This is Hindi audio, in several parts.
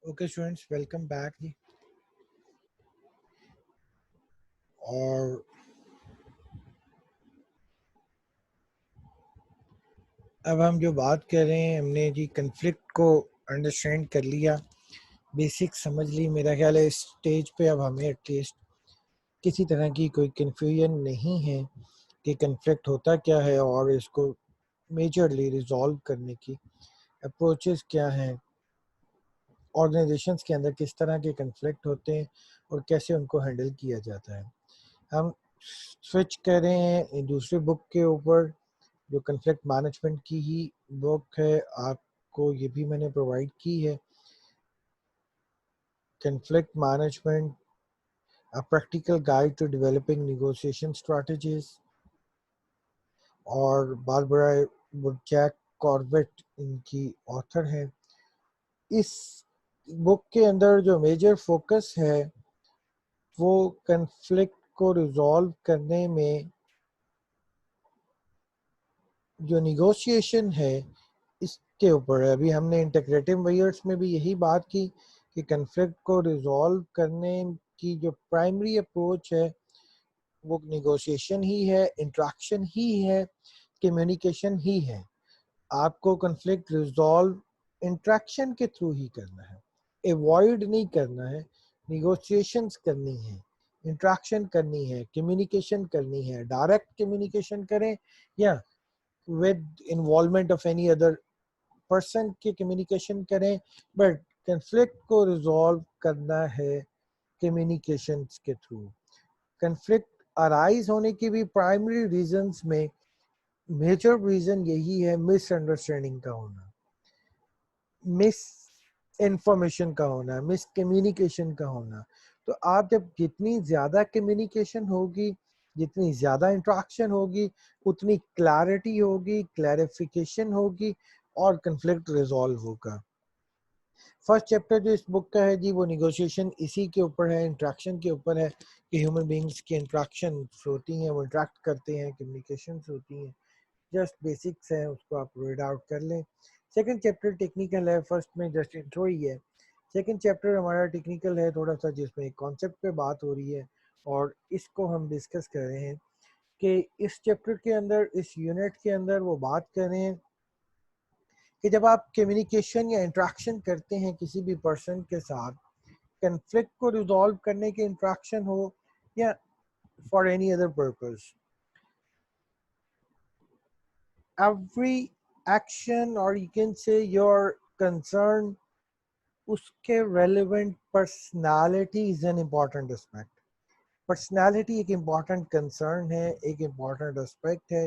ओके स्टूडेंट्स, वेलकम बैक जी। और अब हम जो बात कर रहे हैं, हमने जी कन्फ्लिक्ट को अंडरस्टैंड कर लिया, बेसिक समझ ली। मेरा ख्याल है इस स्टेज पे अब हमें एटलीस्ट किसी तरह की कोई कन्फ्यूजन नहीं है कि कन्फ्लिक्ट होता क्या है और इसको मेजरली रिजॉल्व करने की अप्रोचेस क्या हैं, ऑर्गेनाइजेशंस के अंदर किस तरह के कन्फ्लिक्ट होते हैं और कैसे उनको हैंडल किया जाता है। हम स्विच कर रहे हैं दूसरे बुक के ऊपर, जो कन्फ्लिक्ट मैनेजमेंट की ही बुक है। आपको ये भी मैंने प्रोवाइड की है, conflict management a practical guide to developing negotiation strategies, और बारबरा बुरजैक कॉर्बेट इनकी ऑथर है। इस बुक के अंदर जो मेजर फोकस है वो कन्फ्लिक्ट को रिजॉल्व करने में जो निगोशिएशन है इसके ऊपर है। अभी हमने इंटीग्रेटिव मेजर्स में भी यही बात की कि कन्फ्लिक्ट को रिजॉल्व करने की जो प्राइमरी अप्रोच है वो निगोशिएशन ही है, इंट्रैक्शन ही है, कम्युनिकेशन ही है। आपको कन्फ्लिक्ट रिजॉल्व इंट्रैक्शन के थ्रू ही करना है, अवॉइड नहीं करना है। निगोशिएशंस करनी है, इंट्रैक्शन करनी है, कम्युनिकेशन करनी है। डायरेक्ट कम्युनिकेशन करें या with involvement of any other person की कम्युनिकेशन करें, बट कंफ्लिक्ट को रिजॉल्व करना है कम्युनिकेशन के थ्रू। कंफ्लिक्ट अराइज होने की भी प्राइमरी रीजंस में मेजर रीजन यही है, मिसअंडरस्टैंडिंग का होना, मिस इंफॉर्मेशन का होना, मिस कम्युनिकेशन का होना। तो आप जब जितनी ज़्यादा कम्युनिकेशन होगी, जितनी ज़्यादा इंट्रैक्शन होगी, उतनी क्लैरिटी होगी, क्लैरिफिकेशन होगी और कन्फ्लिक्ट रिजॉल्व होगा। फर्स्ट चैप्टर जो इस बुक का है जी वो निगोशिएशन इसी के ऊपर है, इंट्रैक्शन के ऊपर है कि ह्यूमन बींग्स की इंट्रैक्शन होती हैं, वो इंट्रैक्ट करते हैं, कम्युनिकेशन होती हैं। जस्ट बेसिक्स है, उसको आप रीड आउट कर लें। सेकंड चैप्टर टेक्निकल है, फर्स्ट में जस्ट इंट्रो ही है। सेकंड चैप्टर हमारा टेक्निकल है थोड़ा सा, जिसमें एक कॉन्सेप्ट पे बात हो रही है और इसको हम डिस्कस कर रहे हैं कि इस चैप्टर के अंदर, इस यूनिट के अंदर वो बात कर रहे हैं कि जब आप कम्युनिकेशन या इंट्रैक्शन करते हैं किसी भी पर्सन के साथ, कन्फ्लिक्ट को रिजॉल्व करने के इंट्रैक्शन हो या for any other purpose, every action or you can say your concern, उसके relevant personality is an important aspect. Personality एक इम्पॉर्टेंट कंसर्न है, एक इम्पॉर्टेंट एस्पेक्ट है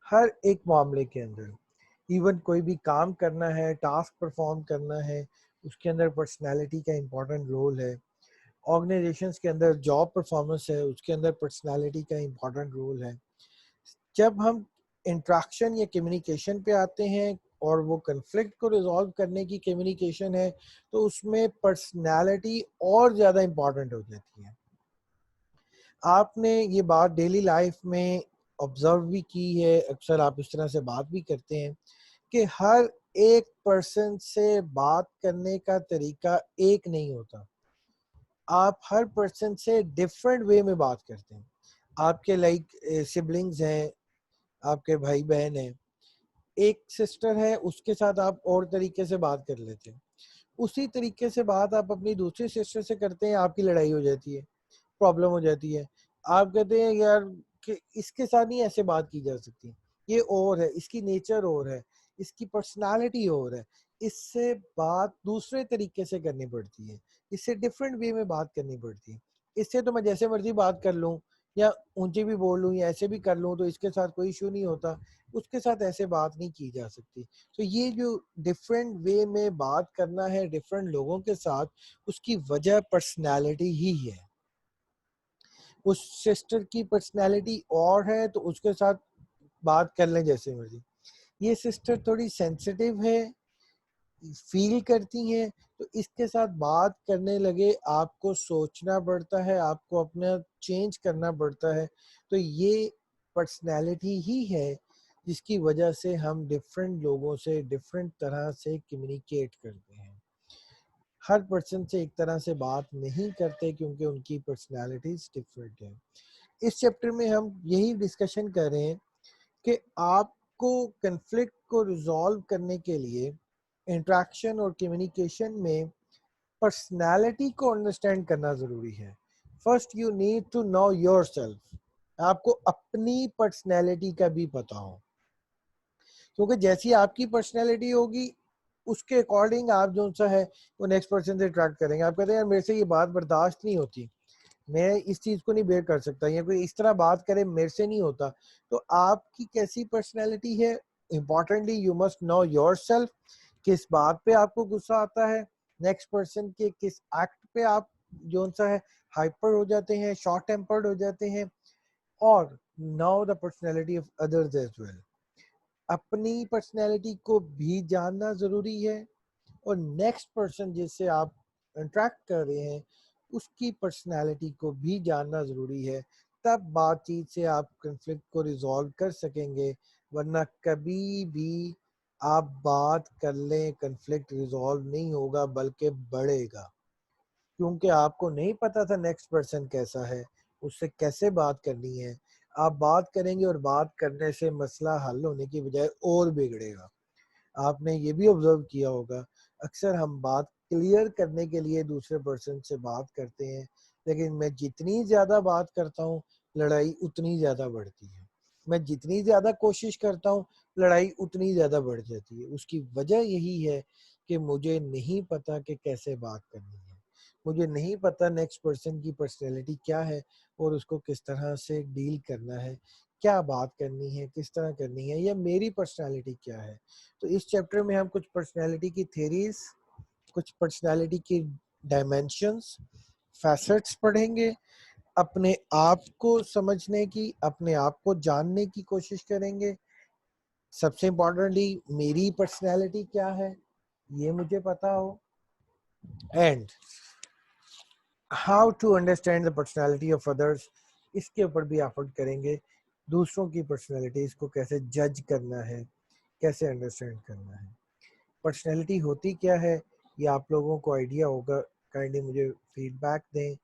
हर एक मामले के अंदर। इवन कोई भी काम करना है, टास्क परफॉर्म करना है, उसके अंदर पर्सनालिटी का इम्पॉर्टेंट रोल है। ऑर्गेनाइजेशंस के अंदर जॉब परफॉर्मेंस है, उसके अंदर पर्सनालिटी का इम्पॉर्टेंट रोल है। जब हम इंट्रैक्शन या कम्युनिकेशन पे आते हैं और वो कन्फ्लिक्ट को रिजॉल्व करने की कम्युनिकेशन है, तो उसमें पर्सनालिटी और ज़्यादा इम्पॉर्टेंट हो जाती है। आपने ये बात डेली लाइफ में ऑब्जर्व भी की है, अक्सर आप इस तरह से बात भी करते हैं कि हर एक पर्सन से बात करने का तरीका एक नहीं होता। आप हर पर्सन से डिफरेंट वे में बात करते हैं। आपके लाइक सिबलिंग्स हैं, आपके भाई बहन हैं, एक सिस्टर है, उसके साथ आप और तरीके से बात कर लेते हैं। उसी तरीके से बात आप अपनी दूसरी सिस्टर से करते हैं, आपकी लड़ाई हो जाती है, प्रॉब्लम हो जाती है। आप कहते हैं यार कि इसके साथ नहीं ऐसे बात की जा सकती, ये और है, इसकी नेचर और है, इसकी पर्सनालिटी और है, इससे बात दूसरे तरीके से करनी पड़ती है, इससे डिफरेंट वे में बात करनी पड़ती है। इससे तो मैं जैसे मर्जी बात कर लूँ या ऊंची भी बोल लूँ या ऐसे भी कर लूँ तो इसके साथ कोई इशू नहीं होता, उसके साथ ऐसे बात नहीं की जा सकती। तो ये जो डिफरेंट वे में बात करना है डिफरेंट लोगों के साथ, उसकी वजह पर्सनैलिटी ही है। उस सिस्टर की पर्सनैलिटी और है तो उसके साथ बात कर लें जैसे मर्जी। ये सिस्टर थोड़ी सेंसिटिव है, फील करती हैं, तो इसके साथ बात करने लगे आपको सोचना पड़ता है, आपको अपना चेंज करना पड़ता है। तो ये पर्सनैलिटी ही है जिसकी वजह से हम डिफरेंट लोगों से डिफरेंट तरह से कम्युनिकेट करते हैं। हर पर्सन से एक तरह से बात नहीं करते क्योंकि उनकी पर्सनालिटीज डिफरेंट है। इस चैप्टर में हम यही डिस्कशन कर रहे हैं कि आपको कन्फ्लिक्ट को रिजॉल्व करने के लिए इंटरेक्शन और कम्युनिकेशन में पर्सनालिटी को अंडरस्टैंड करना ज़रूरी है। First you need to know yourself. आपको अपनी पर्सनालिटी का भी पता हो, क्योंकि जैसी आपकी पर्सनैलिटी होगी उसके अकॉर्डिंग आप जो सा है वो नेक्स्ट पर्सन से अट्रैक्ट करेंगे। आप कहते हैं यार मेरे से ये बात बर्दाश्त नहीं होती, मैं इस चीज़ को नहीं बेयर कर सकता, या कोई इस तरह बात करे मेरे से नहीं होता। तो आपकी कैसी पर्सनैलिटी है, importantly you must know your self. किस बात पे आपको गुस्सा आता है, नेक्स्ट पर्सन के किस एक्ट पे आप जो सा है हाइपर हो जाते हैं, शॉर्ट टेम्पर्ड हो जाते हैं, और know the personality of others as well. अपनी पर्सनैलिटी को भी जानना ज़रूरी है और नेक्स्ट पर्सन जिससे आप इंटरेक्ट कर रहे हैं उसकी पर्सनैलिटी को भी जानना ज़रूरी है। तब बातचीत से आप कन्फ्लिक्ट को रिजॉल्व कर सकेंगे, वरना कभी भी आप बात कर लें कन्फ्लिक्ट रिजॉल्व नहीं होगा बल्कि बढ़ेगा, क्योंकि आपको नहीं पता था नेक्स्ट पर्सन कैसा है, उससे कैसे बात करनी है। आप बात करेंगे और बात करने से मसला हल होने की बजाय और बिगड़ेगा। आपने ये भी ऑब्जर्व किया होगा, अक्सर हम बात क्लियर करने के लिए दूसरे पर्सन से बात करते हैं, लेकिन मैं जितनी ज़्यादा बात करता हूँ लड़ाई उतनी ज़्यादा बढ़ती है। मैं जितनी ज़्यादा कोशिश करता हूँ लड़ाई उतनी ज़्यादा बढ़ जाती है। उसकी वजह यही है कि मुझे नहीं पता कि कैसे बात करनी है, मुझे नहीं पता नेक्स्ट पर्सन की पर्सनैलिटी क्या है और उसको किस तरह से डील करना है, क्या बात करनी है, किस तरह करनी है, या मेरी पर्सनैलिटी क्या है। तो इस चैप्टर में हम कुछ पर्सनैलिटी की थेरीज, कुछ पर्सनैलिटी की डायमेंशंस, फैसेट्स पढ़ेंगे, अपने आप को समझने की, अपने आप को जानने की कोशिश करेंगे। सबसे इम्पोर्टेंटली मेरी पर्सनैलिटी क्या है ये मुझे पता हो, and how to understand the personality of others, इसके ऊपर भी एफर्ट करेंगे। दूसरों की पर्सनैलिटीज़ को कैसे जज करना है, कैसे अंडरस्टैंड करना है, पर्सनैलिटी होती क्या है, ये आप लोगों को आइडिया होगा। काइंडली मुझे फीडबैक दें,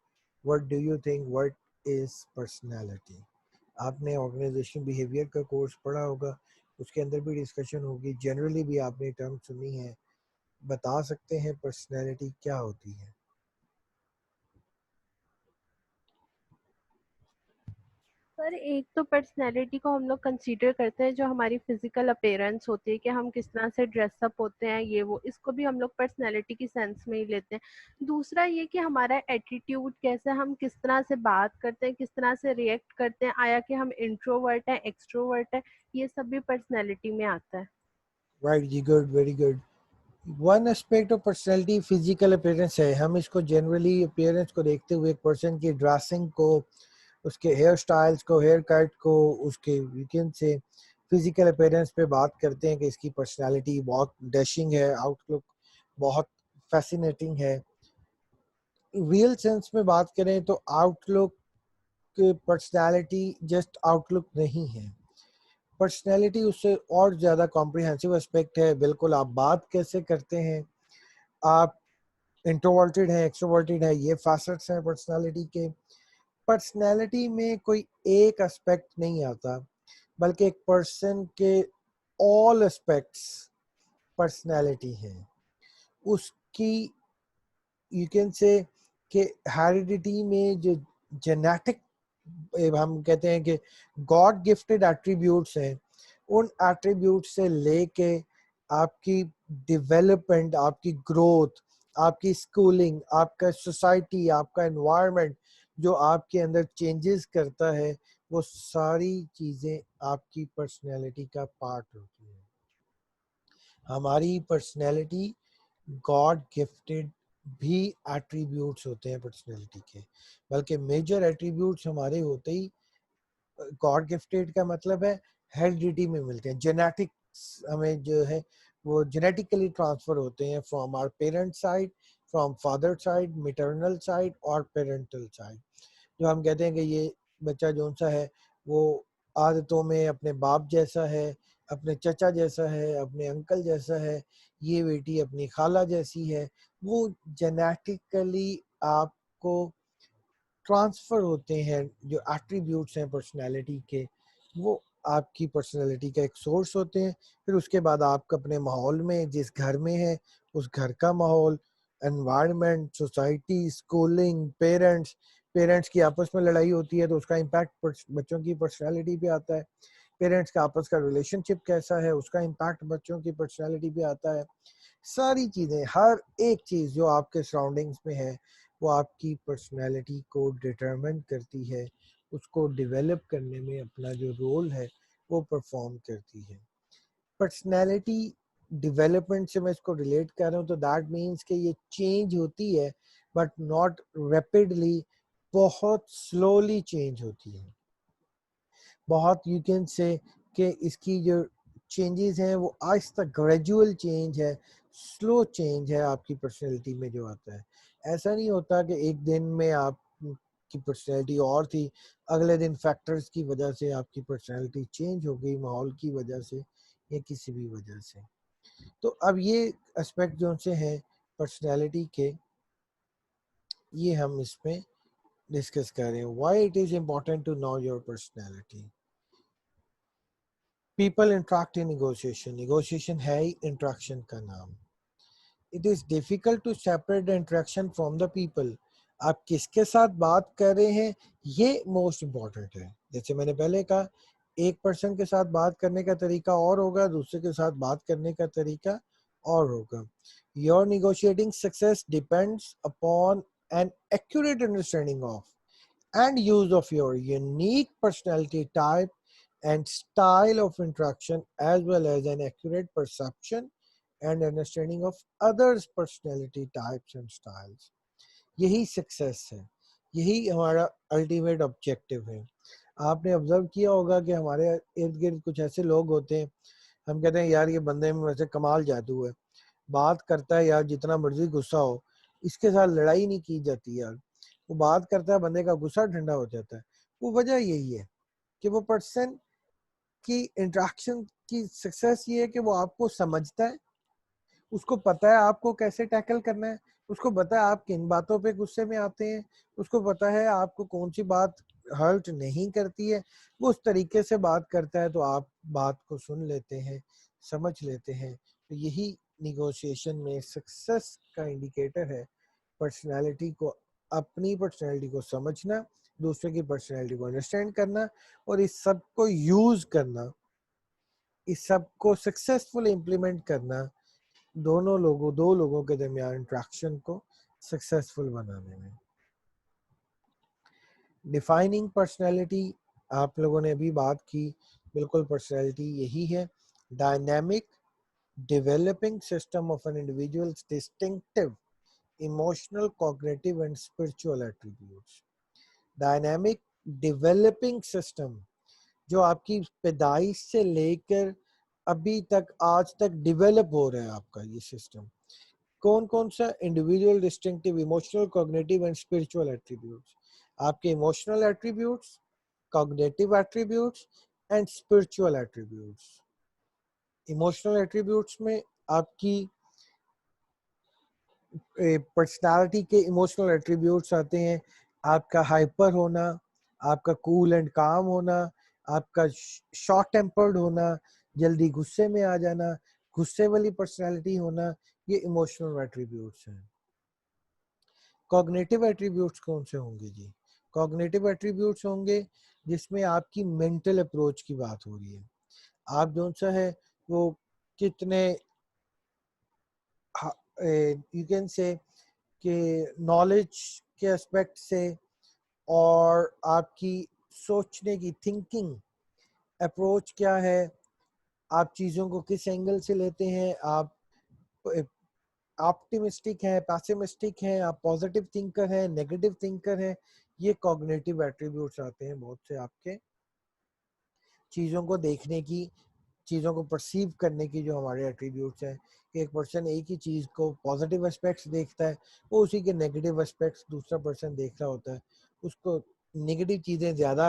what do you think, what is personality. आपने ऑर्गेनाइजेशन बिहेवियर का कोर्स पढ़ा होगा, उसके अंदर भी डिस्कशन होगी। जनरली भी आपने टर्म सुनी है। बता सकते हैं पर्सनैलिटी क्या होती है? सर एक तो पर्सनैलिटी को हम लोग कंसीडर करते हैं जो हमारी फिजिकल अपीयरेंस होती है कि हम किस तरह से ड्रेसअप होते हैं, ये वो, इसको भी हम लोग पर्सनैलिटी की सेंस में ही लेते हैं। दूसरा ये कि हमारा एटीट्यूड कैसे, हम किस तरह से बात करते हैं, किस तरह से रिएक्ट करते हैं, आया कि हम इंट्रोवर्ट है एक्सट्रोवर्ट है, ये सब भी पर्सनैलिटी में आता है। राइट जी, good, very good. One aspect of personality physical appearance है। हम इसको जनरली अपीयरेंस को देखते हुए एक पर्सन की ड्रेसिंग को, उसके हेयर स्टाइल्स को, हेयर कट को, उसके वीकेंड से फिजिकल अपीयरेंस पे बात करते हैं कि इसकी पर्सनालिटी बहुत डैशिंग है, आउटलुक बहुत फैसिनेटिंग है। रियल सेंस में बात करें तो आउटलुक, पर्सनालिटी जस्ट आउटलुक नहीं है। पर्सनालिटी उससे और ज़्यादा कॉम्प्रिहेंसिव एस्पेक्ट है। बिल्कुल, आप बात कैसे करते हैं, आप इंट्रोवर्टेड है एक्सट्रोवर्टेड है, ये फैसेट्स हैं पर्सनालिटी के। पर्सनालिटी में कोई एक एस्पेक्ट नहीं आता, बल्कि एक पर्सन के ऑल एस्पेक्ट्स पर्सनालिटी है उसकी। यू कैन से कि हेरिडिटी में जो जेनेटिक, हम कहते हैं कि गॉड गिफ्टेड एट्रीब्यूट्स हैं, उन एट्रीब्यूट से लेके आपकी डेवलपमेंट, आपकी ग्रोथ, आपकी स्कूलिंग, आपका सोसाइटी, आपका एनवायरनमेंट जो आपके अंदर चेंजेस करता है, वो सारी चीज़ें आपकी पर्सनैलिटी का पार्ट होती है। हमारी पर्सनैलिटी गॉड गिफ्टेड भी एट्रीब्यूट्स होते हैं पर्सनैलिटी के, बल्कि मेजर एट्रीब्यूट्स हमारे होते ही गॉड गिफ्टेड का मतलब है हेरिडिटी में मिलते हैं। जेनेटिक्स हमें जो है वो जेनेटिकली ट्रांसफर होते हैं from our parent side, from father side, maternal side और पेरेंटल साइड। जो हम कहते हैं कि ये बच्चा जो सा है वो आदतों में अपने बाप जैसा है, अपने चचा जैसा है, अपने अंकल जैसा है, ये बेटी अपनी खाला जैसी है। वो जेनेटिकली आपको ट्रांसफर होते हैं। जो एट्रीब्यूट्स हैं पर्सनैलिटी के, वो आपकी पर्सनैलिटी का एक सोर्स होते हैं। फिर उसके बाद आपका अपने माहौल में, जिस घर में है उस घर का माहौल, environment, society, schooling, parents, parents की आपस में लड़ाई होती है तो उसका इम्पैक्ट बच्चों की पर्सनैलिटी पे आता है। पेरेंट्स का आपस का रिलेशनशिप कैसा है, उसका इम्पैक्ट बच्चों की पर्सनैलिटी पे आता है। सारी चीज़ें, हर एक चीज़ जो आपके सराउंडिंग्स में है वो आपकी पर्सनैलिटी को डिटरमिन करती है, उसको डेवलप करने में अपना जो रोल है वो परफॉर्म करती है। पर्सनैलिटी डेवलपमेंट से मैं इसको रिलेट कर रहा हूँ तो दैट मीन्स कि ये चेंज होती है बट नॉट रैपिडली, बहुत स्लोली चेंज होती है। बहुत यू कैन से कि इसकी जो चेंजेस हैं वो आहिस्ता ग्रेजुअल चेंज है, स्लो चेंज है आपकी पर्सनैलिटी में जो आता है। ऐसा नहीं होता कि एक दिन में आप की पर्सनैलिटी और थी, अगले दिन फैक्टर्स की वजह से आपकी पर्सनैलिटी चेंज हो गई, माहौल की वजह से या किसी भी वजह से। तो अब ये एस्पेक्ट जो से हैं पर्सनैलिटी के, ये हम इसमें डिस्कस कर रहे हैं। Why it is important to know your personality. People interact in negotiation, negotiation है ही इंट्रैक्शन का नाम। It is difficult to separate the interaction from the people. आप किसके साथ बात कर रहे हैं ये मोस्ट इम्पॉर्टेंट है। जैसे मैंने पहले कहा, एक पर्सन के साथ बात करने का तरीका और होगा, दूसरे के साथ बात करने का तरीका और होगा। Your negotiating success depends upon an accurate understanding of and use of your unique personality type and style of interaction, as well as an accurate perception and understanding of others personality types and styles. यही सक्सेस है, यही हमारा अल्टीमेट ऑब्जेक्टिव है। आपने ऑब्जर्व किया होगा कि हमारे इर्द गिर्द कुछ ऐसे लोग होते हैं, हम कहते हैं यार ये बंदे में वैसे कमाल जादू है, बात करता है यार जितना मर्जी गुस्सा हो, इसके साथ लड़ाई नहीं की जाती यार, वो बात करता है बंदे का गुस्सा ठंडा हो जाता है। वो वजह यही है कि वो पर्सन की इंटरेक्शन की सक्सेस ये है कि वो आपको समझता है, उसको पता है आपको कैसे टैकल करना है, उसको पता है आप किन बातों पे गुस्से में आते हैं, उसको पता है आपको कौन सी बात हर्ट नहीं करती है। वो उस तरीके से बात करता है तो आप बात को सुन लेते हैं, समझ लेते हैं। तो यही निगोशिएशन में सक्सेस का इंडिकेटर है। पर्सनालिटी को, अपनी पर्सनालिटी को समझना, दूसरे की पर्सनालिटी को अंडरस्टैंड करना और इस सब को यूज करना, इस सब को सक्सेसफुल इम्प्लीमेंट करना, दो लोगों के दरमियान इंट्रैक्शन को सक्सेसफुल बनाने में। डिफाइनिंग पर्सनैलिटी, आप लोगों ने अभी बात की, बिल्कुल पर्सनैलिटी यही है। Dynamic developing system of an individuals distinctive emotional, cognitive and spiritual attributes. Dynamic developing system, जो आपकी पैदाइश से लेकर अभी तक आज तक डेवलप हो रहा है आपका ये सिस्टम। कौन कौन सा? Individual, distinctive, emotional, cognitive and spiritual attributes. आपके emotional attributes, cognitive attributes and spiritual attributes. Emotional attributes में आपकी पर्सनालिटी के इमोशनल एट्रीब्यूट्स आते हैं। आपका हाइपर होना, आपका कूल एंड काम होना, आपका शॉर्ट टेम्पर्ड होना, जल्दी गुस्से में आ जाना, गुस्से वाली पर्सनालिटी होना, ये इमोशनल एट्रीब्यूट्स हैं। कॉग्निटिव एट्रीब्यूट्स कौन से होंगे जी? कॉग्निटिव एट्रीब्यूट्स होंगे जिसमें आपकी मेंटल अप्रोच की बात हो रही है। आप जो सा है वो कितने, यू कैन से कि नॉलेज के एस्पेक्ट से और आपकी सोचने की थिंकिंग अप्रोच क्या है, आप चीज़ों को किस एंगल से लेते हैं, आप ऑप्टिमिस्टिक हैं, पैसिमिस्टिक हैं, आप पॉजिटिव थिंकर हैं, नेगेटिव थिंकर हैं, ये कॉग्निटिव एट्रीब्यूट्स आते हैं बहुत से आपके चीज़ों को देखने की, चीज़ों को परसीव करने की जो हमारे एट्रीब्यूट्स हैं। कि एक पर्सन एक ही चीज़ को पॉजिटिव एस्पेक्ट्स देखता है, वो उसी के नेगेटिव एस्पेक्ट्स दूसरा पर्सन देख रहा होता है, उसको नेगेटिव चीज़ें ज़्यादा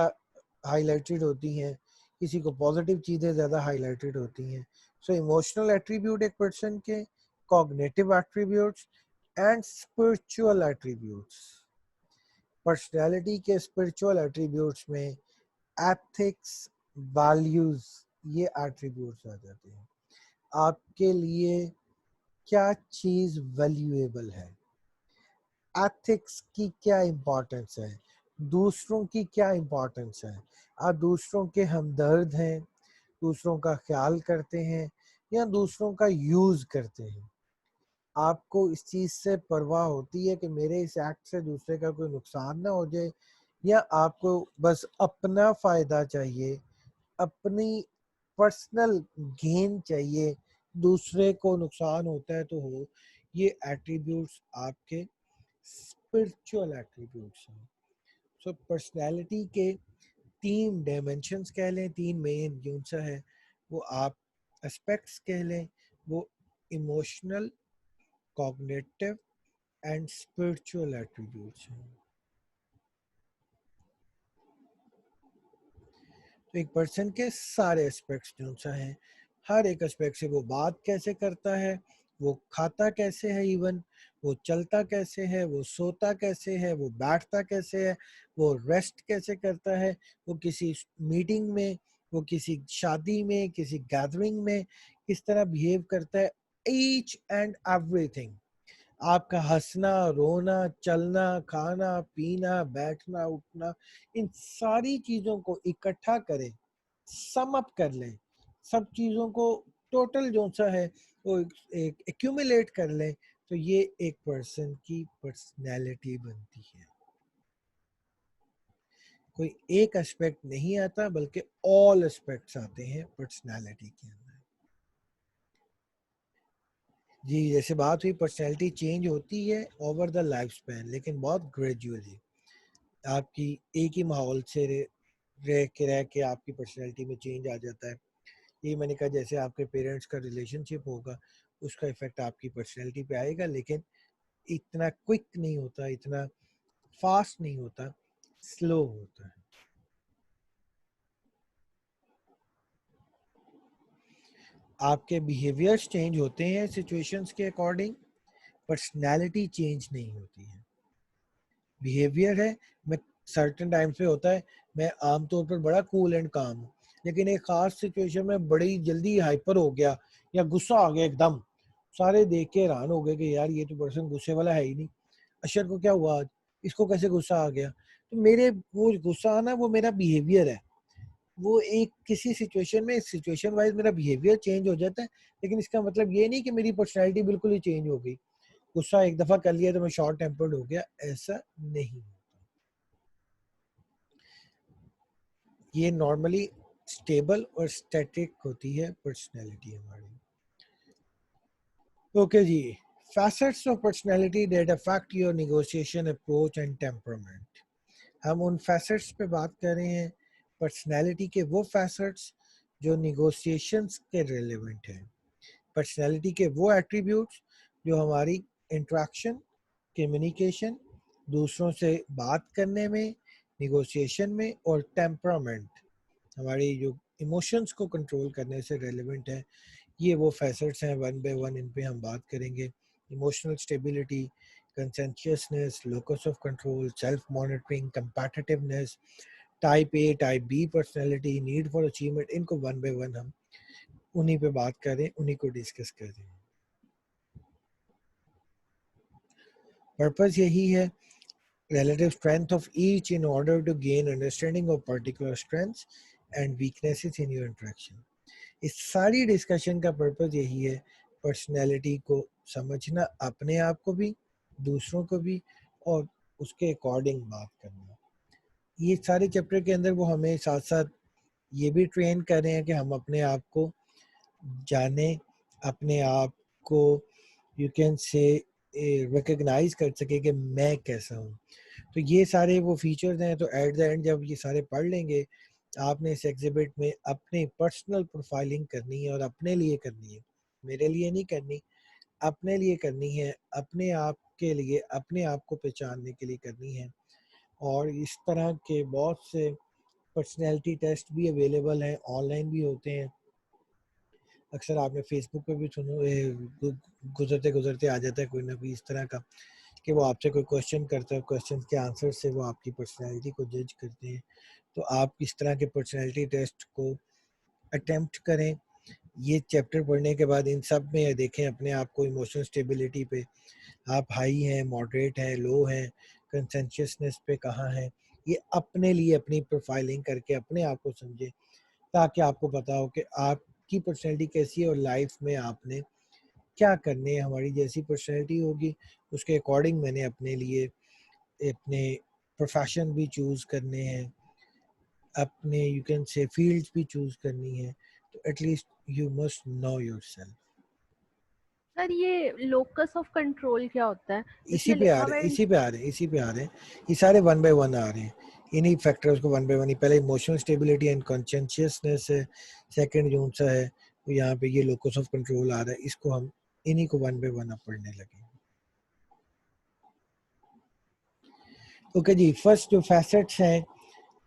हाईलाइटेड होती हैं, किसी को पॉजिटिव चीज़ें ज़्यादा हाईलाइटेड होती हैं। सो इमोशनल एट्रीब्यूट एक पर्सन के, cognitive attributes, and spiritual attributes. Personality के स्पिरिचुअल एट्रीब्यूट्स में एथिक्स, वैल्यूज, ये एट्रीब्यूट्स आ जाते हैं। आपके लिए क्या चीज़ वैल्यूएबल है, एथिक्स की क्या इम्पोर्टेंस है, दूसरों की क्या इम्पोर्टेंस है, आप दूसरों के हमदर्द हैं, दूसरों का ख्याल करते हैं या दूसरों का यूज़ करते हैं। आपको इस चीज़ से परवाह होती है कि मेरे इस एक्ट से दूसरे का कोई नुकसान ना हो जाए, या आपको बस अपना फ़ायदा चाहिए, अपनी पर्सनल गेन चाहिए, दूसरे को नुकसान होता है तो हो। ये एट्रीब्यूट्स आपके स्पिरिचुअल एट्रीब्यूट्स हैं। सो पर्सनैलिटी के तीन डायमेंशंस कह लें, तीन मेन जो सा है वो आप एस्पेक्ट्स कह लें, वो emotional, cognitive and spiritual attributes हैं। तो एक पर्सन के सारे एस्पेक्ट्स जो सा है, हर एक एस्पेक्ट से, वो बात कैसे करता है, वो खाता कैसे है, इवन वो चलता कैसे है, वो सोता कैसे है, वो बैठता कैसे है, वो रेस्ट कैसे करता है, वो किसी मीटिंग में, वो किसी शादी में, किसी गैदरिंग में किस तरह बिहेव करता है, ईच एंड एवरीथिंग। आपका हंसना, रोना, चलना, खाना, पीना, बैठना, उठना, इन सारी चीज़ों को इकट्ठा करें, सम अप कर लें, सब चीज़ों को टोटल जो सा है वो एक एक्यूमुलेट कर लें, तो ये एक पर्सन की पर्सनैलिटी बनती है। कोई एक एस्पेक्ट नहीं आता बल्कि ऑल एस्पेक्ट्स आते हैं पर्सनैलिटी के अंदर। जी, जैसे बात हुई पर्सनैलिटी चेंज होती है ओवर द लाइफ स्पैन, लेकिन बहुत ग्रेजुअली। आपकी एक ही माहौल से रह के आपकी पर्सनैलिटी में चेंज आ जाता है। ये मैंने कहा जैसे आपके पेरेंट्स का रिलेशनशिप होगा, उसका इफेक्ट आपकी पर्सनैलिटी पे आएगा, लेकिन इतना क्विक नहीं होता, इतना फास्ट नहीं होता, स्लो होता है। आपके बिहेवियर्स चेंज होते हैं सिचुएशंस के अकॉर्डिंग, पर्सनैलिटी चेंज नहीं होती है। बिहेवियर है, मैं सर्टेन टाइम्स पे होता है, मैं आमतौर पर बड़ा कूल एंड काम हूँ, लेकिन एक ख़ास सिचुएशन में बड़ी जल्दी हाइपर हो गया या गुस्सा आ गया एकदम, सारे देख के हैरान हो गए कि यार ये तो पर्सन गुस्से वाला है ही नहीं, अशर को क्या हुआ आज, इसको कैसे गुस्सा आ गया। तो मेरे वो गुस्सा आना वो मेरा बिहेवियर है, वो एक किसी सिचुएशन में सिचुएशन वाइज मेरा बिहेवियर चेंज हो जाता है, लेकिन इसका मतलब ये नहीं कि मेरी पर्सनैलिटी बिल्कुल ही चेंज हो गई। गुस्सा एक दफ़ा कर लिया तो मैं शॉर्ट टेम्पर्ड हो गया, ऐसा नहीं। ये नॉर्मली स्टेबल और स्टैटिक होती है पर्सनैलिटी हमारी। ओके जी, facets of personality that affect your negotiation approach and temperament। हम उन facets पे बात कर रहे हैं, पर्सनैलिटी के वो facets जो negotiations के रेलेवेंट हैं, पर्सनैलिटी के वो एट्रीब्यूट्स जो हमारी इंट्रैक्शन, कम्युनिकेशन, दूसरों से बात करने में, निगोशिएशन में, और टेम्परामेंट, हमारी जो इमोशंस को कंट्रोल करने से रेलेवेंट है। ये वो फैसेट्स हैं, वन बाय वन इन पे हम बात करेंगे। Emotional stability, conscientiousness, locus of control, self monitoring, competitiveness, type A type B personality, need for achievement, इनको वन बाय वन हम उन्हीं पे बात करें, उन्हीं को डिस्कस करें। पर्पस यही है, relative strength of each in order to gain understanding of particular strengths and weaknesses in your interaction। इस सारी डिस्कशन का पर्पस यही है, पर्सनैलिटी को समझना, अपने आप को भी, दूसरों को भी, और उसके अकॉर्डिंग बात करना। ये सारे चैप्टर के अंदर वो हमें साथ साथ ये भी ट्रेन कर रहे हैं कि हम अपने आप को जाने, अपने आप को यू कैन से रिकग्नाइज कर सके कि मैं कैसा हूँ। तो ये सारे वो फीचर्स हैं, तो एट द एंड जब ये सारे पढ़ लेंगे, आपने इस एग्जिबिट में अपनी पर्सनल प्रोफाइलिंग करनी है, और अपने लिए करनी है, मेरे लिए नहीं करनी, अपने लिए करनी है, अपने आप के लिए, अपने आप को पहचानने के लिए करनी है। और इस तरह के बहुत से पर्सनैलिटी टेस्ट भी अवेलेबल हैं, ऑनलाइन भी होते हैं, अक्सर आपने फेसबुक पे भी सुनो गुजरते गुजरते आ जाता है कोई ना कोई इस तरह का कि वो आपसे कोई क्वेश्चन करता है, क्वेश्चन के आंसर से वो आपकी पर्सनैलिटी को जज करते हैं। तो आप इस तरह के पर्सनैलिटी टेस्ट को अटेम्प्ट करें। ये चैप्टर पढ़ने के बाद इन सब में देखें अपने आप को, इमोशनल स्टेबिलिटी पे आप हाई हैं, मॉडरेट हैं, लो हैं, कंसेंशियसनेस पे कहाँ हैं। ये अपने लिए अपनी प्रोफाइलिंग करके अपने आप को समझें, ताकि आपको पता हो कि आपकी पर्सनैलिटी कैसी है और लाइफ में आपने क्या करने है। हमारी जैसी पर्सनैलिटी होगी उसके अकॉर्डिंग मैंने अपने लिए अपने प्रोफेशन भी चूज़ करने हैं, अपने यू कैन से फील्ड्स भी चूज़ करनी है। तो at least you must know yourself. Sir ये लोकस ऑफ कंट्रोल क्या होता है? इसी इसमें पे आ लिखा रहे हुआ है। इसी पे आ रहे हैं इसी पे आ रहे हैं। ये सारे वन बाय वन आ रहे हैं, इन्हीं फैक्टर्स को वन बाय वन ही। पहले इमोशनल स्टेबिलिटी एंड कॉन्शियसनेस है, सेकंड जो सा है तो यहाँ पे ये लोकस ऑफ कंट्रोल आ रहा है। इसको हम इन्हीं को वन बाय वन अब पढ़ने लगे। ओके जी, फर्स्ट जो फैसेट्स हैं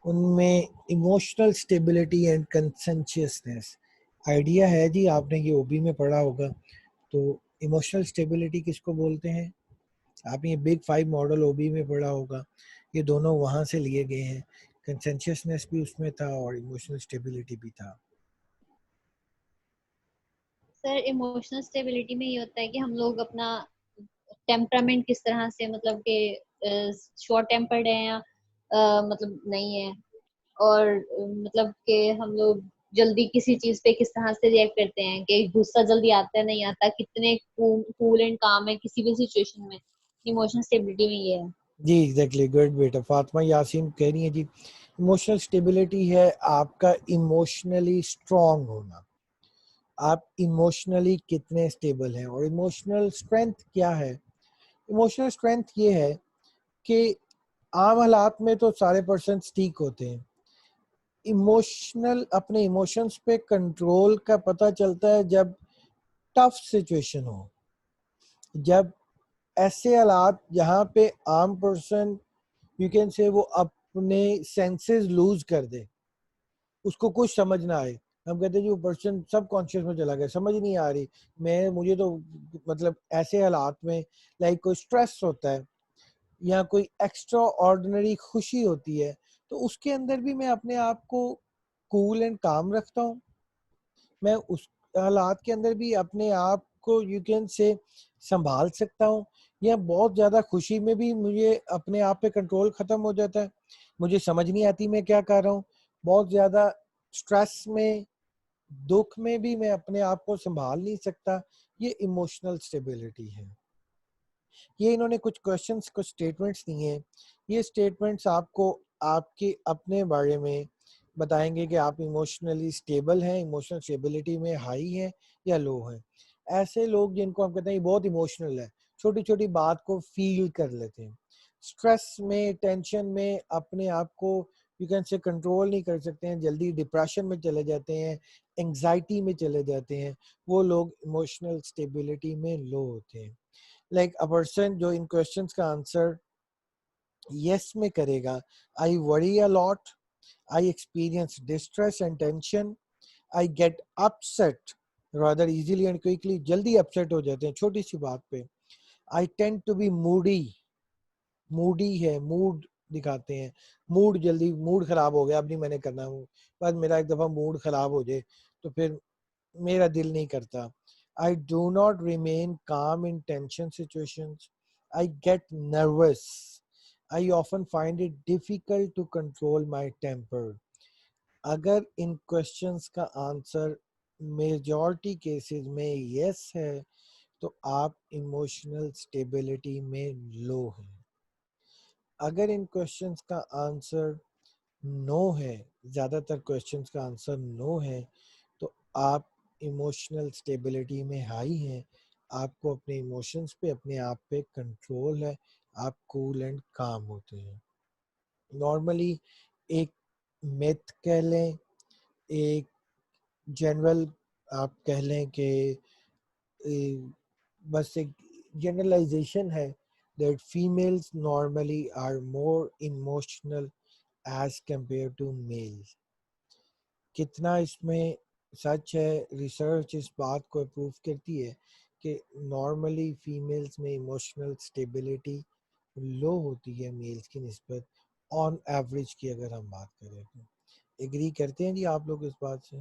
उनमें इमोशनल स्टेबिलिटी एंड कंसेंशियसनेस। आइडिया है जी, आपने ये ओबी में पढ़ा होगा। तो इमोशनल स्टेबिलिटी किसको बोलते हैं? आपने ये बिग फाइव मॉडल ओबी में पढ़ा होगा, ये दोनों वहाँ से लिए गए हैं। कंसेंशियसनेस भी उसमें था और इमोशनल स्टेबिलिटी भी था। सर इमोशनल स्टेबिलिटी में ये होता है कि हम लोग अपना टेम्परामेंट किस तरह से, मतलब कि शॉर्ट टेम्पर्ड है या मतलब नहीं है, और मतलब कि हम लोग जल्दी किसी चीज पे किस तरह से रिएक्ट करते हैं, कि गुस्सा जल्दी आता है नहीं आता, कितने कूल एंड काम है किसी भी सिचुएशन में। इमोशनल स्टेबिलिटी में ये है। जी एग्जैक्टली, गुड बेटा। फातिमा यासीन कह रही है जी, इमोशनल स्टेबिलिटी है आपका इमोशनली स्ट्रांग होना। आप इमोशनली कितने स्टेबल हैं। और इमोशनल स्ट्रेंथ क्या है? इमोशनल स्ट्रेंथ ये है कि आम हालात में तो सारे पर्सन ठीक होते हैं। इमोशनल अपने इमोशंस पे कंट्रोल का पता चलता है जब टफ सिचुएशन हो, जब ऐसे हालात जहाँ पे आम पर्सन यू कैन से वो अपने सेंसेस लूज कर दे, उसको कुछ समझ ना आए। हम कहते हैं जी वो पर्सन सब कॉन्शियस में चला गया, समझ नहीं आ रही। मैं मुझे तो मतलब ऐसे हालात में लाइक कोई स्ट्रेस होता है या कोई एक्स्ट्रा ऑर्डिनरी खुशी होती है, तो उसके अंदर भी मैं अपने आप को कूल एंड काम रखता हूँ। मैं उस हालात के अंदर भी अपने आप को यू कैन से संभाल सकता हूँ। या बहुत ज़्यादा खुशी में भी मुझे अपने आप पे कंट्रोल ख़त्म हो जाता है, मुझे समझ नहीं आती मैं क्या कर रहा हूँ। बहुत ज़्यादा स्ट्रेस में, दुख में भी मैं अपने आप को संभाल नहीं सकता। ये इमोशनल स्टेबिलिटी है। ये इन्होंने कुछ क्वेश्चंस, कुछ स्टेटमेंट्स दिए हैं। ये स्टेटमेंट्स आपको आपके अपने बारे में बताएंगे कि आप इमोशनली स्टेबल हैं, इमोशनल स्टेबिलिटी में हाई हैं या लो हैं। ऐसे लोग जिनको हम कहते हैं ये बहुत इमोशनल है, छोटी छोटी बात को फील कर लेते हैं, स्ट्रेस में, टेंशन में अपने आप को यू कैन से कंट्रोल नहीं कर सकते हैं, जल्दी डिप्रेशन में चले जाते हैं, एंग्जाइटी में चले जाते हैं, वो लोग इमोशनल स्टेबिलिटी में लो होते हैं। लाइक अ पर्सन जो इन क्वेश्चंस का आंसर यस में करेगा, I worry a lot, I experience distress and tension, I get upset rather easily and quickly, जल्दी अपसेट हो जाते हैं छोटी सी बात पे। I tend to be moody, moody है, मूड दिखाते हैं, मूड जल्दी, मूड खराब हो गया अब नहीं मैंने करना हूँ, बस मेरा एक दफा मूड खराब हो जाए तो फिर मेरा दिल नहीं करता। I do not remain calm in tension situations. I get nervous. I often find it difficult to control my temper. अगर इन क्वेश्चंस का आंसर मेजॉरिटी केसेस में यस है तो आप इमोशनल स्टेबिलिटी में लो हैं। अगर इन क्वेश्चंस का आंसर नो है, ज़्यादातर क्वेश्चंस का आंसर नो है, तो आप इमोशनल स्टेबिलिटी में हाई हैं। आपको अपने इमोशंस पे, अपने आप पे कंट्रोल है, आप कूल एंड काम होते हैं। नॉर्मली एक मिथ कह लें, एक जनरल आप कह लें कि बस एक जनरलाइजेशन है that females normally are more emotional as compared to males। कितना इसमें सच है, रिसर्च इस बात को प्रूव करती है कि नॉर्मली फीमेल्स में इमोशनल स्टेबिलिटी लो होती है मेल्स की निस्बत, ऑन एवरेज की अगर हम बात करें तो। एग्री करते हैं जी आप लोग इस बात से?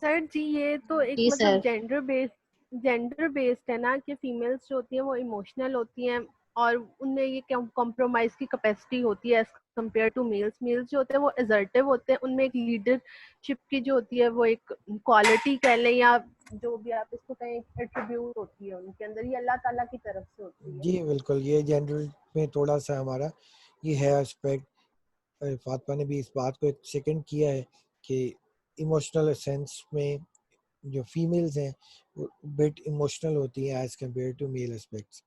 सर जी ये तो एक जी मतलब सर। जेंडर बेस्ड है ना कि फीमेल्स जो होती हैं वो इमोशनल होती हैं और उनमें ये कॉम्प्रोमाइज की कैपेसिटी होती है as compare to males. Males जो होते हैं वो असर्टिव होते हैं, उनमें एक लीडरशिप की जो होती है वो एक क्वालिटी कह लें या जो भी आप इसको कहें एट्रीब्यूट होती है उनके अंदर, ये अल्लाह ताला की तरफ से होती है। जी बिल्कुल, ये जेंडर में थोड़ा सा हमारा ये है एस्पेक्ट। फातिमा ने भी इस बात को एक सेकंड किया है कि इमोशनल सेंस में जो फीमेल्स हैं वो बिट इमोशनल होती हैं as compare to male aspects.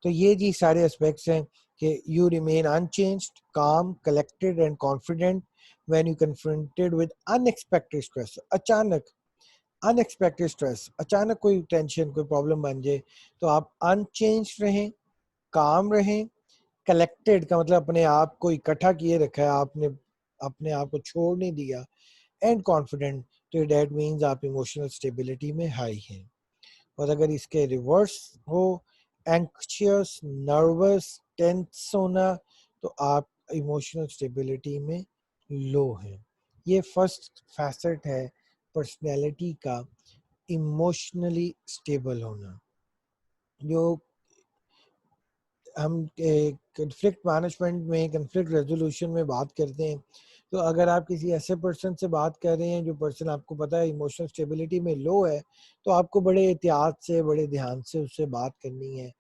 तो ये जी सारे एस्पेक्ट्स हैं कि you remain unchanged, calm, collected and confident when you confronted with unexpected stress. अचानक कोई टेंशन, कोई प्रॉब्लम बन जाए तो आप अनचेंज्ड रहें, काम रहें, कलेक्टेड का मतलब अपने आप को इकट्ठा किए रखा है आपने, अपने आप को छोड़ नहीं दिया, एंड कॉन्फिडेंट, तो डेट मीन्स आप इमोशनल स्टेबिलिटी में हाई हैं। और अगर इसके रिवर्स हो, एंक्शियस, नर्वस, टेंस होना, तो आप इमोशनल स्टेबिलिटी में लो हैं। ये फर्स्ट फैसेट है पर्सनैलिटी का, इमोशनली स्टेबल होना। जो हम कन्फ्लिक्ट मैनेजमेंट में, कन्फ्लिक्ट रेजोल्यूशन में बात करते हैं, तो अगर आप किसी ऐसे पर्सन से बात कर रहे हैं जो पर्सन आपको पता है इमोशनल स्टेबिलिटी में लो है, तो आपको बड़े एहतियात से, बड़े ध्यान से उससे बात करनी है,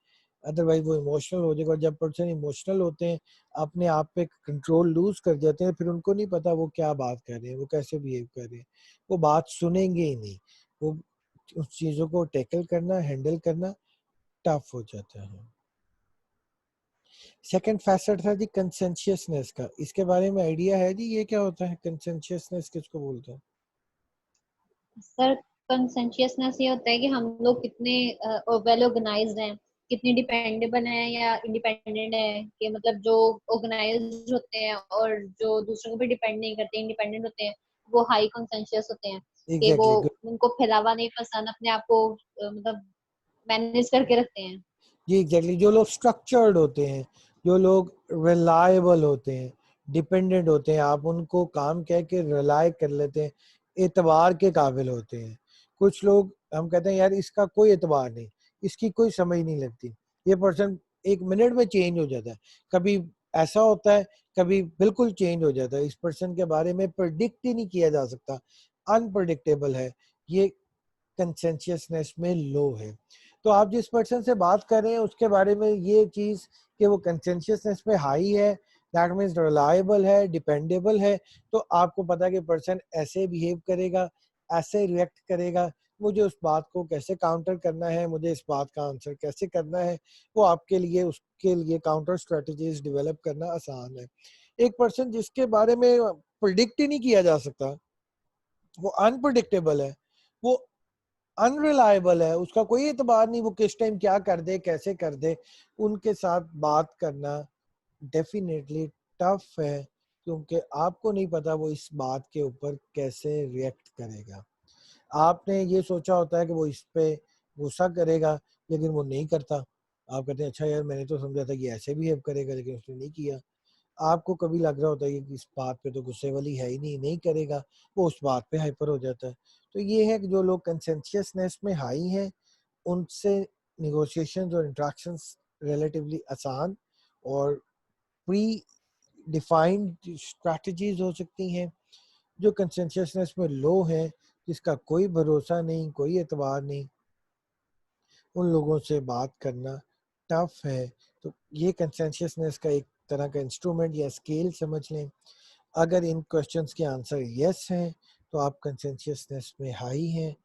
अदरवाइज वो इमोशनल हो जाएगा। और जब पर्सन इमोशनल होते हैं, अपने आप पे कंट्रोल लूज कर जाते हैं, फिर उनको नहीं पता वो क्या बात कर रहे हैं, वो कैसे बिहेव कर रहे हैं, वो बात सुनेंगे ही नहीं। वो उस चीज़ों को टैकल करना, हैंडल करना टफ हो जाता है। सेकंड फैसेट था जी कंसेंशियसनेस का, इसके बारे में आइडिया है जी? ये क्या होता है कंसेंशियसनेस, किसको बोलते हैं? सर कंसेंशियसनेस ये होता है कि हम लोग कितने वेल ऑर्गेनाइज्ड हैं, कितने डिपेंडेबल हैं या इंडिपेंडेंट हैं, कि मतलब जो ऑर्गेनाइज्ड होते हैं और जो दूसरों को भी डिपेंड नहीं करते, इंडिपेंडेंट होते हैं, वो हाई कंसेंशियस होते हैं। कि वो एग्जैक्टली exactly. उनको फैलावा नहीं पसंद, अपने आप को मतलब मैनेज करके रखते हैं। जी एग्जैक्टली exactly. जो लोग स्ट्रक्चर्ड होते हैं, जो लोग रिलायबल होते हैं, डिपेंडेंट होते हैं, आप उनको काम कह के रिलाय कर लेते हैं, एतबार के काबिल होते हैं। कुछ लोग हम कहते हैं यार इसका कोई एतबार नहीं, इसकी कोई समझ नहीं लगती, ये पर्सन एक मिनट में चेंज हो जाता है, कभी ऐसा होता है, कभी बिल्कुल चेंज हो जाता है। इस पर्सन के बारे में प्रिडिक्ट ही नहीं किया जा सकता, अनप्रडिक्टेबल है, ये कंसेंशियसनेस में लो है। तो आप जिस पर्सन से बात कर रहे हैं उसके बारे में ये चीज कि वो कंसेंशियसनेस में हाई है, दैट मीन्स रिलायबल है, डिपेंडेबल है, तो आपको पता है कि पर्सन ऐसे बिहेव करेगा, ऐसे रिएक्ट करेगा, मुझे उस बात को कैसे काउंटर करना है, मुझे इस बात का आंसर कैसे करना है, वो आपके लिए उसके लिए काउंटर स्ट्रेटजीज डेवलप करना आसान है। एक पर्सन जिसके बारे में प्रिडिक्ट ही नहीं किया जा सकता, वो अनप्रडिक्टेबल है, वो अनरिलायबल है, उसका कोई एतबार नहीं, वो किस टाइम क्या कर दे, कैसे कर दे, उनके साथ बात करना डेफिनेटली टफ है, क्योंकि आपको नहीं पता वो इस बात के ऊपर कैसे रिएक्ट करेगा। आपने ये सोचा होता है कि वो इस पे गुस्सा करेगा, लेकिन वो नहीं करता। आप कहते हैं अच्छा यार मैंने तो समझा था कि ऐसे बिहेव करेगा, लेकिन उसने नहीं किया। आपको कभी लग रहा होता है कि इस बात पे तो गुस्से वाली है ही नहीं, नहीं करेगा, वो उस बात पे हाइपर हो जाता है। तो ये है कि जो लोग कंसेंशियसनेस में हाई हैं, उनसे निगोशिएशंस और इंट्रैक्शंस रिलेटिवली आसान और प्री डिफाइंड स्ट्रैटेजीज हो सकती हैं। जो कंसेंशियसनेस में लो है, जिसका कोई भरोसा नहीं, कोई एतबार नहीं, उन लोगों से बात करना टफ है। तो ये कंसेंशियसनेस का एक तरह का इंस्ट्रूमेंट या स्केल समझ लें। अगर इन क्वेश्चंस के आंसर यस हैं तो आप कंसेंशियसनेस में हाई हैं,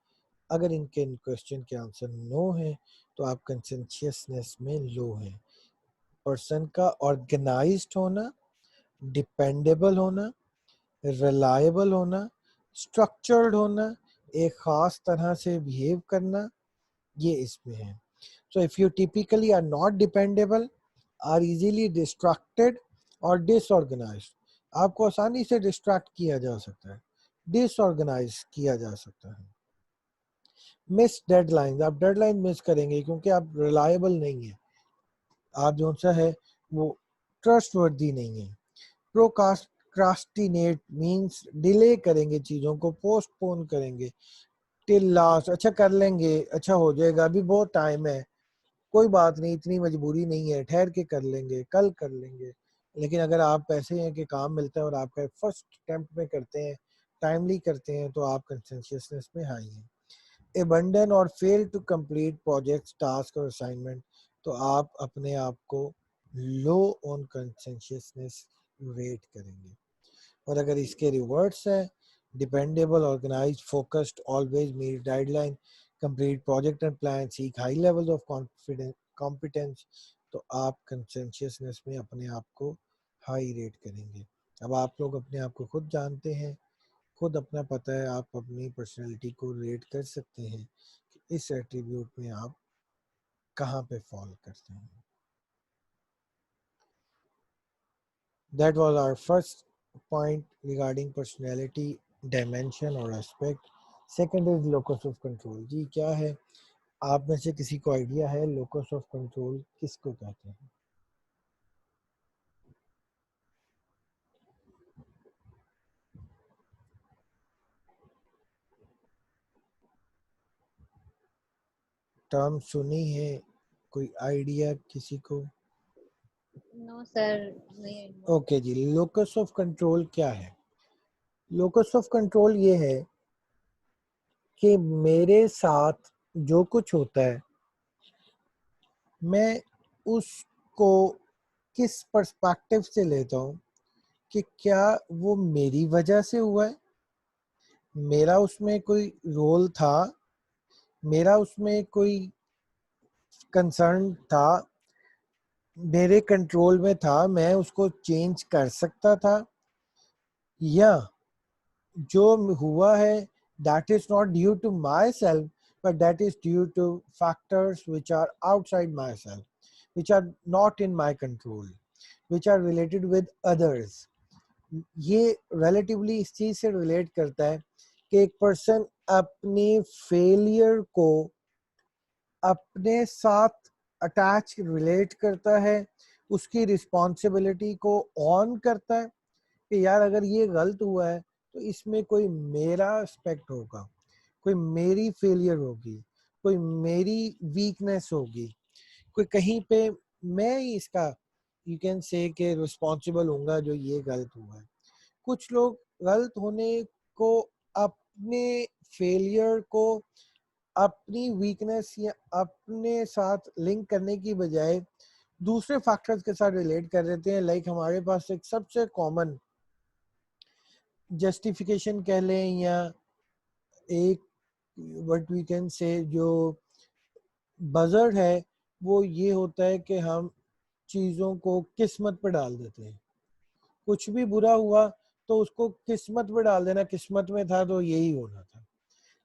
अगर इनके इन क्वेश्चन के आंसर नो हैं तो आप कंसेंशियसनेस में लो हैं। पर्सन का ऑर्गेनाइज्ड होना, डिपेंडेबल होना, रिलायबल होना, स्ट्रक्चर्ड होना, एक खास तरह से बिहेव करना, ये इसमें है। So if you typically are not dependable, are easily distracted or disorganized, आपको आसानी से डिस्ट्रैक्ट किया जा सकता है, डिसऑर्गेनाइज किया जा सकता है। मिस डेडलाइन, आप डेडलाइन मिस करेंगे क्योंकि आप रिलायबल नहीं है, आप जो सा है वो ट्रस्ट वर्दी नहीं है। प्रोकास्टिनेट मीन्स डिले करेंगे, चीज़ों को पोस्टपोन करेंगे टिल लास्ट, अच्छा कर लेंगे, अच्छा हो जाएगा, अभी बहुत टाइम है, कोई बात नहीं, इतनी मजबूरी नहीं है, ठहर के कर लेंगे, कल कर लेंगे। लेकिन अगर आप ऐसे हैं कि काम मिलता है और आपका फर्स्ट अटेम्प्ट में करते हैं, टाइमली करते हैं, तो आप कंसेंशियसनेस में हाई हैं। abandon और fail to complete projects, task और असाइनमेंट, तो आप अपने आप को लो ऑन कंसेंशियसनेस रेट करेंगे। और अगर इसके रिवर्ट्स है, dependable, organised, focused, always meet deadline, complete project and plan, seek high levels of confidence competence, तो आप कंसेंशियसनेस में अपने आप को हाई रेट करेंगे। अब आप लोग अपने आप को खुद जानते हैं, खुद अपना पता है, आप अपनी पर्सनैलिटी को रेट कर सकते हैं कि इस एट्रीब्यूट में आप कहाँ पे फॉल करते हैं। That was our first point regarding personality dimension or aspect. Second is locus of control. जी क्या है, आप में से किसी को आइडिया है locus of control किसको कहते हैं? टर्म सुनी है, कोई आइडिया किसी को? नो सर, नहीं। ओके जी, लोकस ऑफ कंट्रोल क्या है? लोकस ऑफ कंट्रोल ये है कि मेरे साथ जो कुछ होता है, मैं उसको किस पर्सपेक्टिव से लेता हूँ कि क्या वो मेरी वजह से हुआ है, मेरा उसमें कोई रोल था, मेरा उसमें कोई कंसर्न था, मेरे कंट्रोल में था, मैं उसको चेंज कर सकता था, या जो हुआ है that is not due to myself but that is due to factors which are outside myself, which are not in my control, which are related with others. ये रिलेटिवली इस चीज से रिलेट करता है कि एक पर्सन अपने फेलियर को अपने साथ अटैच रिलेट करता है, उसकी रिस्पॉन्सिबिलिटी को ऑन करता है कि यार अगर ये गलत हुआ है तो इसमें कोई मेरा एस्पेक्ट होगा, कोई मेरी फेलियर होगी, कोई मेरी वीकनेस होगी, कोई कहीं पे मैं ही इसका यू कैन से के रिस्पॉन्सिबल होऊंगा जो ये गलत हुआ है। कुछ लोग गलत होने को, अपने फेलियर को अपनी वीकनेस या अपने साथ लिंक करने की बजाय दूसरे फैक्टर्स के साथ रिलेट कर देते हैं। लाइक हमारे पास एक सबसे कॉमन जस्टिफिकेशन कह लें, या एक व्हाट वी कैन से जो बजर है, वो ये होता है कि हम चीज़ों को किस्मत पर डाल देते हैं। कुछ भी बुरा हुआ तो उसको किस्मत पे डाल देना, किस्मत में था तो यही होना था।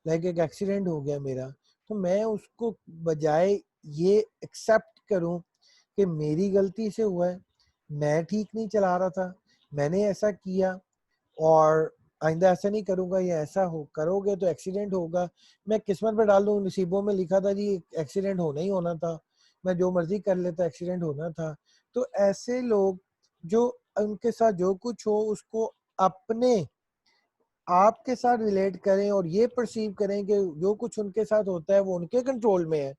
लाइक एक एक्सीडेंट हो गया मेरा, तो मैं उसको बजाय ये एक्सेप्ट करूं कि मेरी गलती से हुआ है, मैं ठीक नहीं चला रहा था, मैंने ऐसा किया और आइंदा ऐसा नहीं करूंगा, या ऐसा हो करोगे तो एक्सीडेंट होगा, मैं किस्मत पे डाल दूं, नसीबों में लिखा था जी एक्सीडेंट होना ही होना था, मैं जो मर्जी कर लेता एक्सीडेंट होना था। तो ऐसे लोग जो उनके साथ जो कुछ हो उसको अपने आपके साथ रिलेट करें और ये परसीव करें कि जो कुछ उनके साथ होता है वो उनके कंट्रोल में है,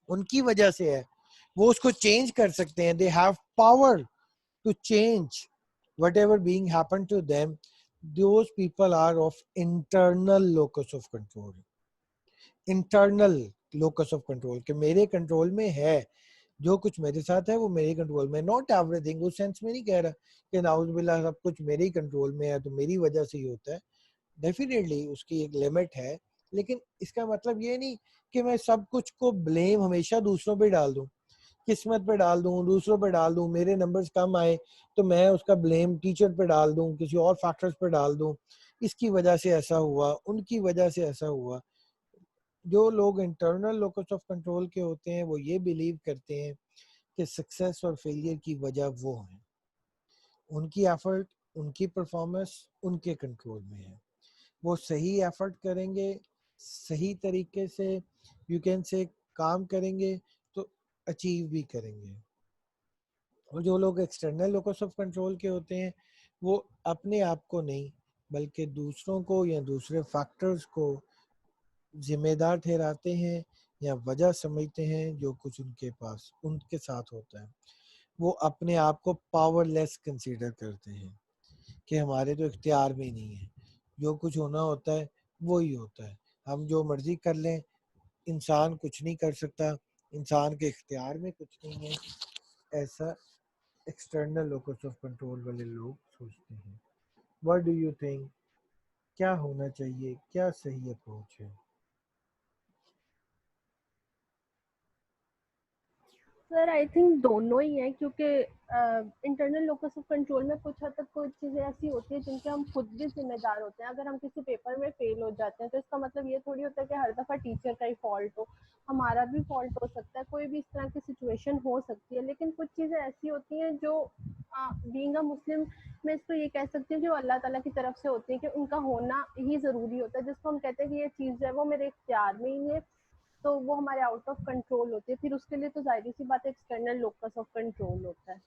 उनकी वजह से है, वो उसको चेंज कर सकते हैं, they have power to change whatever being happened to them. Those people are of internal locus of control. Internal locus of control कि मेरे कंट्रोल में है, जो कुछ मेरे साथ है वो मेरे कंट्रोल में, नॉट एवरीथिंग। उस सेंस में नहीं कह रहा कि नाउजुबिल्लाह सब कुछ मेरे ही कंट्रोल में है तो मेरी वजह से ही होता है। डेफिनेटली उसकी एक लिमिट है, लेकिन इसका मतलब ये नहीं कि मैं सब कुछ को ब्लेम हमेशा दूसरों पे डाल दूं, किस्मत पे डाल दूं, दूसरों पे डाल दूं, मेरे नंबर्स कम आए तो मैं उसका ब्लेम टीचर पे डाल दूं, किसी और फैक्टर्स पे डाल दूं, इसकी वजह से ऐसा हुआ, उनकी वजह से ऐसा हुआ। जो लोग इंटरनल लोकस ऑफ कंट्रोल के होते हैं वो ये बिलीव करते हैं कि सक्सेस और फेलियर की वजह वो है, उनकी एफर्ट, उनकी परफॉर्मेंस उनके कंट्रोल में है। वो सही एफर्ट करेंगे, सही तरीके से यू कैन से काम करेंगे तो अचीव भी करेंगे। और जो लोग एक्सटर्नल लोकस ऑफ कंट्रोल के होते हैं वो अपने आप को नहीं बल्कि दूसरों को या दूसरे फैक्टर्स को जिम्मेदार ठहराते हैं या वजह समझते हैं जो कुछ उनके पास उनके साथ होता है। वो अपने आप को पावरलेस कंसीडर करते हैं कि हमारे तो इख्तियार में ही नहीं है, जो कुछ होना होता है वो ही होता है, हम जो मर्जी कर लें, इंसान कुछ नहीं कर सकता, इंसान के इख्तियार में कुछ नहीं है। ऐसा एक्सटर्नल लोकस ऑफ कंट्रोल वाले लोग सोचते हैं। व्हाट डू यू थिंक, क्या होना चाहिए, क्या सही अप्रोच है? सर आई थिंक दोनों ही हैं, क्योंकि इंटरनल लोकस ऑफ कंट्रोल में कुछ हद तक कुछ चीज़ें ऐसी होती है जिनके हम खुद भी जिम्मेदार होते हैं। अगर हम किसी पेपर में फेल हो जाते हैं तो इसका मतलब ये थोड़ी होता है कि हर दफ़ा टीचर का ही फॉल्ट हो, हमारा भी फॉल्ट हो सकता है, कोई भी इस तरह की सिचुएशन हो सकती है। लेकिन कुछ चीज़ें ऐसी होती हैं जो बीइंग अ मुस्लिम मैं इसको ये कह सकती हूँ जो अल्लाह ताला की तरफ से होती है कि उनका होना ही ज़रूरी होता है, जिसको हम कहते हैं कि ये चीज़ जो है वो मेरे इख्तियार में ही है, तो वो हमारे आउट ऑफ कंट्रोल होती है। फिर उसके लिए तो जाहिर सी बात एक्सटर्नल लोकस ऑफ कंट्रोल होता है।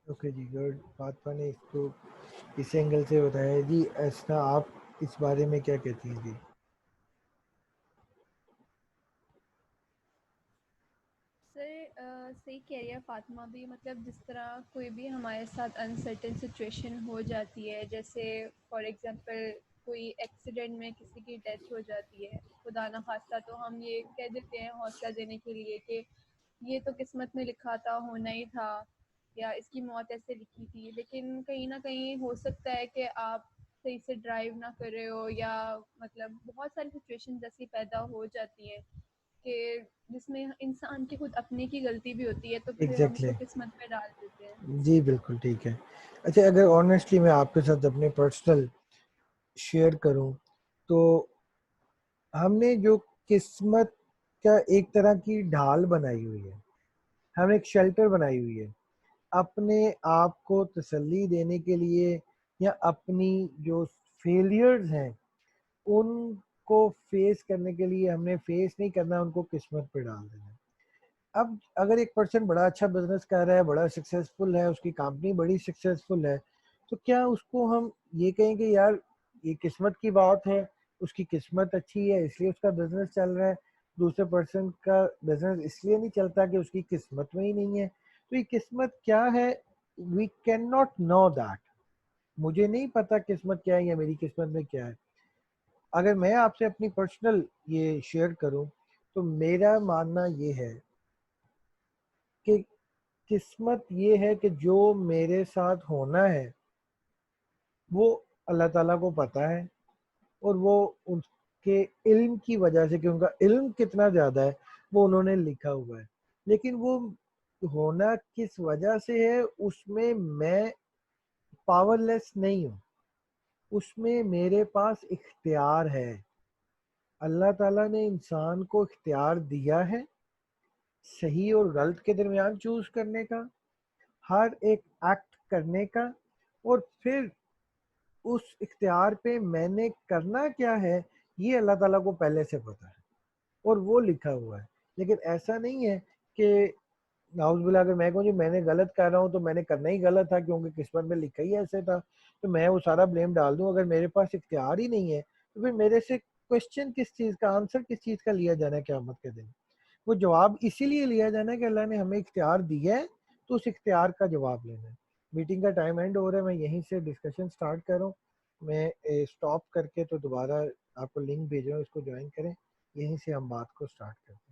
ओके जी, गुड। फातिमा ने इसको इस एंगल से बताया जी। ऐसा आप इस बारे में क्या कहती हैं जी? सर सही कह रही है फातिमा भी, मतलब जिस तरह कोई भी हमारे साथ अनसर्टेन सिचुएशन हो जाती है, जैसे फॉर एग्जांपल कोई एक्सीडेंट में किसी की डेथ हो जाती है खुदा ना खास्ता, तो हम ये कह देते हैं हौसला देने के लिए कि ये तो किस्मत में लिखा था, होना ही था, या इसकी मौत ऐसे लिखी थी। लेकिन कहीं ना कहीं हो सकता है कि आप सही से ड्राइव ना कर रहे हो, या मतलब बहुत सारी सिचुएशन ऐसी पैदा हो जाती हैं कि जिसमें इंसान की खुद अपने की गलती भी होती है, तो फिर हम एग्जैक्टली उसको exactly. किस्मत में डाल देते हैं। जी बिल्कुल ठीक है। अच्छा, अगर ऑनेस्टली मैं आपके साथ अपने पर्सनल शेयर करूं तो हमने जो किस्मत का एक तरह की ढाल बनाई हुई है, हमने एक शेल्टर बनाई हुई है अपने आप को तसल्ली देने के लिए, या अपनी जो फेलियर्स हैं उनको फेस करने के लिए। हमने फेस नहीं करना, उनको किस्मत पे डाल देना है। अब अगर एक पर्सन बड़ा अच्छा बिजनेस कर रहा है, बड़ा सक्सेसफुल है, उसकी कंपनी बड़ी सक्सेसफुल है, तो क्या उसको हम ये कहेंगे यार ये किस्मत की बात है, उसकी किस्मत अच्छी है इसलिए उसका बिजनेस चल रहा है, दूसरे पर्सन का बिजनेस इसलिए नहीं चलता कि उसकी किस्मत में ही नहीं है? तो ये किस्मत क्या है? We can not know that. मुझे नहीं पता किस्मत क्या है या मेरी किस्मत में क्या है। अगर मैं आपसे अपनी पर्सनल ये शेयर करूं तो मेरा मानना ये है कि किस्मत ये है कि जो मेरे साथ होना है वो अल्लाह ताला को पता है, और वो उनके इल्म की वजह से, कि उनका इल्म कितना ज़्यादा है, वो उन्होंने लिखा हुआ है। लेकिन वो होना किस वजह से है उसमें मैं पावरलेस नहीं हूँ, उसमें मेरे पास इख्तियार है। अल्लाह ताला ने इंसान को इख्तियार दिया है सही और गलत के दरमियान चूज करने का, हर एक एक्ट करने का, और फिर उस इख्तियार पे मैंने करना क्या है ये अल्लाह ताला को पहले से पता है और वो लिखा हुआ है। लेकिन ऐसा नहीं है कि नाउज़ुबिल्लाह अगर मैं कहूँ जी मैंने गलत कर रहा हूँ तो मैंने करना ही गलत था क्योंकि किस्मत में लिखा ही ऐसे था, तो मैं वो सारा ब्लेम डाल दूँ। अगर मेरे पास इख्तियार ही नहीं है तो फिर मेरे से क्वेश्चन किस चीज़ का, आंसर किस चीज़ का लिया जाना है क़यामत के दिन? वो जवाब इसीलिए लिया जाना है कि अल्लाह ने हमें इख्तियार दिया है तो उस इख्तियार का जवाब लेना है। मीटिंग का टाइम एंड हो रहा है, मैं यहीं से डिस्कशन स्टार्ट कर रहा हूँ। मैं स्टॉप करके तो दोबारा आपको लिंक भेज रहा हूँ, इसको ज्वाइन करें। यहीं से हम बात को स्टार्ट करते हैं।